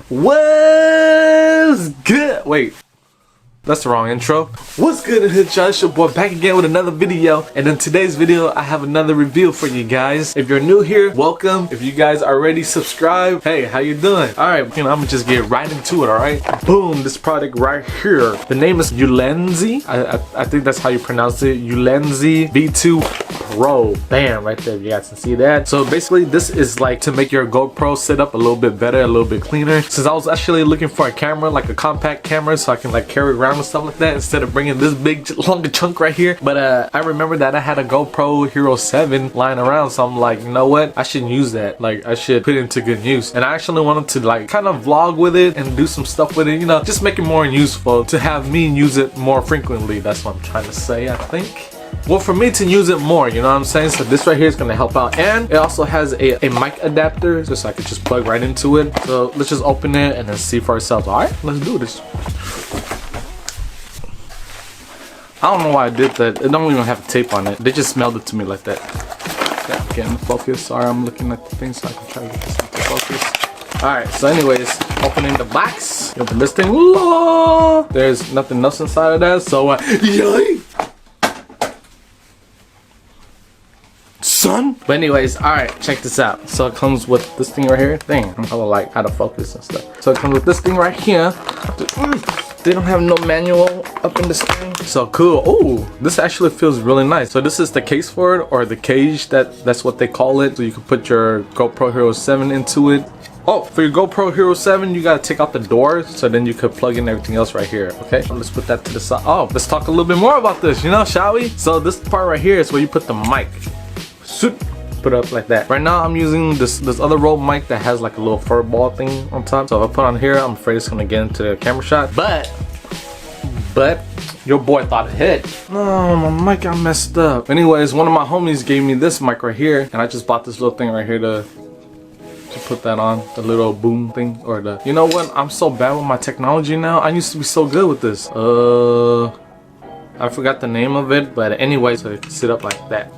What's good? Wait, that's the wrong intro. What's good in here, y'all? It's your boy back again with another video. And in today's video, I have another review for you guys. If you're new here, welcome. If you guys already subscribed, hey, how you doing? Alright, I'm gonna just get right into it, alright? Boom, this product right here. The name is Ulanzi. I think that's how you pronounce it. Ulanzi V2 PRO. Bam, right there, you guys can see that. So basically, this is like to make your GoPro setup a little bit better, a little bit cleaner. Since I was actually looking for a camera, like a compact camera, so I can like carry around and stuff like that instead of bringing this big long chunk right here. But I remember that I had a GoPro Hero 7 lying around, so I'm like, you know what, I should use that. Like, I should put it into good use. And I actually wanted to like kind of vlog with it and do some stuff with it, you know, just make it more useful to have me use it more frequently. That's what I'm trying to say, I think. Well, for me to use it more, you know what I'm saying? So this right here is gonna help out. And it also has a mic adapter, just so I could just plug right into it. So let's just open it and then see for ourselves. All right, let's do this. I don't know why I did that. It don't even have tape on it. They just mailed it to me like that. Okay, I'm getting focus. Sorry, I'm looking at the thing so I can try to get this into focus. Alright, so anyways, opening the box. Open this thing. Whoa! There's nothing else inside of that, so yay! Son! But anyways, alright, check this out. So it comes with this thing right here. Dang, I'm hella like out of focus and stuff. So it comes with this thing right here. They don't have no manual up in this thing. So cool. Oh, this actually feels really nice. So this is the case for it, or the cage, that's what they call it. So you can put your GoPro Hero 7 into it. Oh, for your GoPro Hero 7, you gotta take out the doors, so then you could plug in everything else right here, okay? So let's put that to the side. Oh, let's talk a little bit more about this, you know, shall we? So this part right here is where you put the mic. Put it up like that. Right now I'm using this other Rode mic that has like a little fur ball thing on top. So if I put on here, I'm afraid it's gonna get into the camera shot. But your boy thought ahead. Oh, my mic got messed up. Anyways, one of my homies gave me this mic right here, and I just bought this little thing right here to put that on, the little boom thing, or the, you know what, I'm so bad with my technology now. I used to be so good with this. I forgot the name of it, but anyways, so it can sit up like that.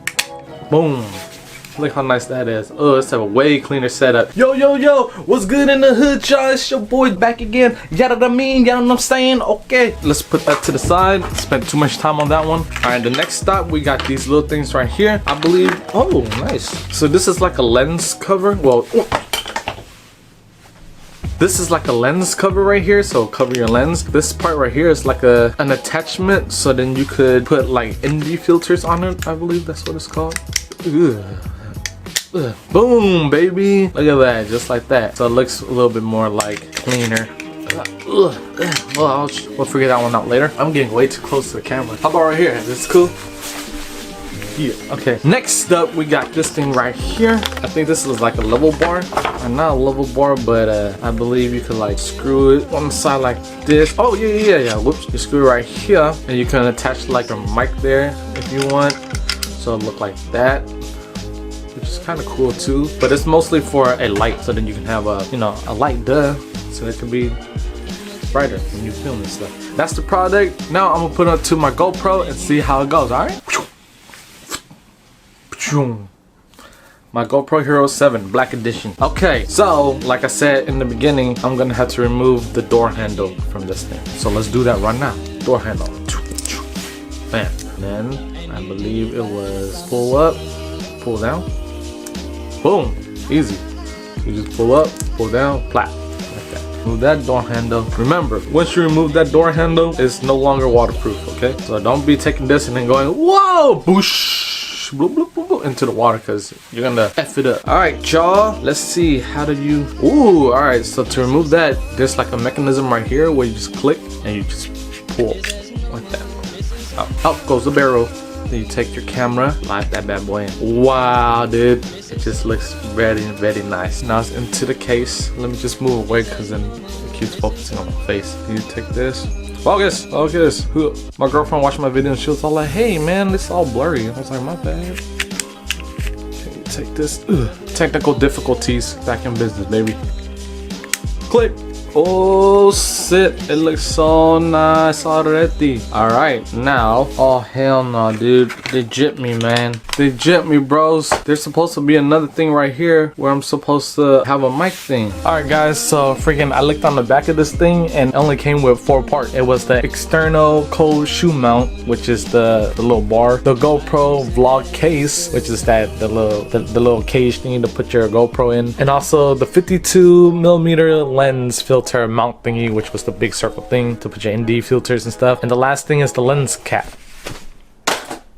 Boom. Look how nice that is. Oh, let's have a way cleaner setup. Yo, what's good in the hood, y'all? It's your boy back again. Yada da mean, y'all know what I'm saying? Okay, let's put that to the side. Spent too much time on that one. All right, the next stop, we got these little things right here, I believe. Oh, nice. So this is like a lens cover. Well, this is like a lens cover right here, so cover your lens. This part right here is like an attachment, so then you could put like ND filters on it. I believe that's what it's called. Ugh. Boom, baby. Look at that, just like that. So it looks a little bit more like cleaner. Well, we'll figure that one out later. I'm getting way too close to the camera. How about right here? Is this cool? Yeah, okay. Next up, we got this thing right here. I think this is like a level bar. Not a level bar, but I believe you could like screw it on the side like this. Oh, yeah. Whoops. You screw it right here, and you can attach like a mic there if you want. So it'll look like that, which is kind of cool too. But it's mostly for a light, so then you can have a, you know, a light, so it can be brighter when you film and stuff. That's the product. Now I'm gonna put it to my GoPro and see how it goes. All right. My GoPro Hero 7 Black Edition. Okay, so like I said in the beginning, I'm gonna have to remove the door handle from this thing. So let's do that right now. Door handle. Bam. Then I believe it was pull up, pull down. Boom. Easy. You just pull up, pull down, clap. Like that. Move that door handle. Remember, once you remove that door handle, it's no longer waterproof, okay? So don't be taking this and then going, whoa, boosh. Bloop, bloop, bloop, bloop, into the water, because you're gonna F it up. All right, y'all, let's see, how do you, ooh, all right, so to remove that, there's like a mechanism right here where you just click and you just pull like that. Out goes the barrel. Then you take your camera, light that bad boy in. Wow, dude, it just looks very nice. Now it's into the case. Let me just move away, because then it keeps focusing on my face. You take this. Focus. My girlfriend watched my video and she was all like, hey man, this is all blurry. I was like, my bad. Okay, take this. Technical difficulties back in business, baby. Click. Oh shit, it looks so nice already. Alright, now, oh hell no, dude. They gypped me, man. They gypped me, bros. There's supposed to be another thing right here where I'm supposed to have a mic thing. Alright guys, so freaking I looked on the back of this thing and it only came with 4 parts. It was the external cold shoe mount, which is the little bar, the GoPro vlog case, which is the little cage thingy to put your GoPro in, and also the 52mm lens filter mount thingy, which was the big circle thing to put your ND filters and stuff. And the last thing is the lens cap.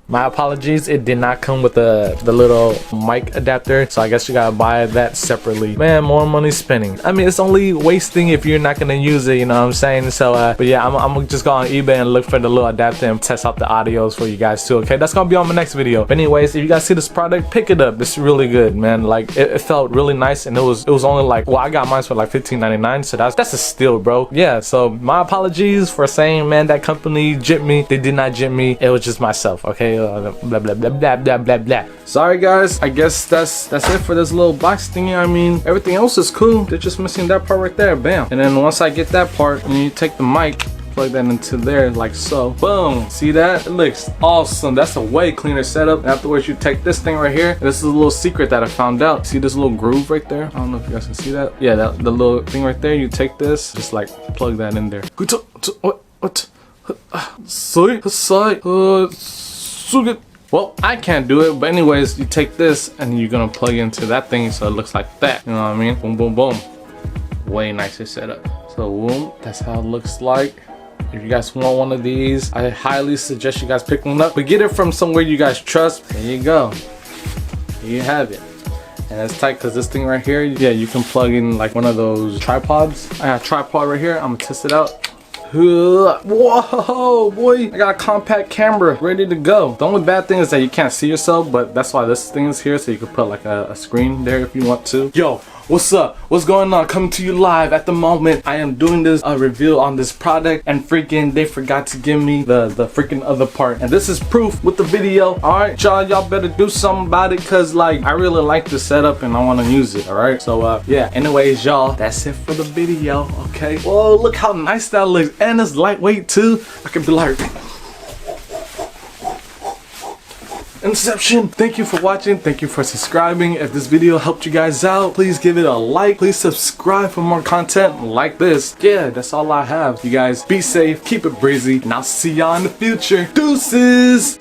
My apologies, it did not come with the little mic adapter, so I guess you gotta buy that separately. Man, more money spending. I mean, it's only wasting if you're not gonna use it, you know what I'm saying? So but yeah, I'm gonna just go on eBay and look for the little adapter and test out the audios for you guys too. Okay, that's gonna be on my next video. But anyways, if you guys see this product, pick it up. It's really good, man. Like it felt really nice, and it was only like, well, I got mine for like $15.99, so that's a steal, bro. Yeah, so my apologies for saying, man, that company gypped me. They did not gyp me. It was just myself. Okay. Blah blah blah blah blah blah blah. Sorry guys, I guess that's it for this little box thingy. I mean, everything else is cool. They're just missing that part right there. Bam. And then once I get that part, and you take the mic, plug that into there like so. Boom. See that? It looks awesome. That's a way cleaner setup. And afterwards, you take this thing right here. This is a little secret that I found out. See this little groove right there? I don't know if you guys can see that. Yeah, the little thing right there. You take this, just like plug that in there. Well, I can't do it, but anyways, you take this and you're gonna plug into that thing so it looks like that. You know what I mean? Boom, boom, boom. Way nicer setup. So boom, that's how it looks like. If you guys want one of these, I highly suggest you guys pick one up, but get it from somewhere you guys trust. There you go. Here you have it. And it's tight because this thing right here, yeah, you can plug in like one of those tripods. I have a tripod right here. I'm gonna test it out. Whoa, boy, I got a compact camera ready to go. The only bad thing is that you can't see yourself, but that's why this thing is here, so you can put like a screen there if you want to. Yo, what's up? What's going on? Coming to you live at the moment. I am doing this review on this product, and freaking they forgot to give me the freaking other part, and this is proof with the video. All right, y'all better do something about it, cause like I really like the setup and I want to use it. All right, so yeah, anyways, y'all, that's it for the video. Okay, whoa, look how nice that looks, and it's lightweight too. I could be like Inception. Thank you for watching. Thank you for subscribing. If this video helped you guys out, please give it a like. Please subscribe for more content like this. Yeah, that's all I have. You guys be safe, keep it breezy, and I'll see y'all in the future. Deuces.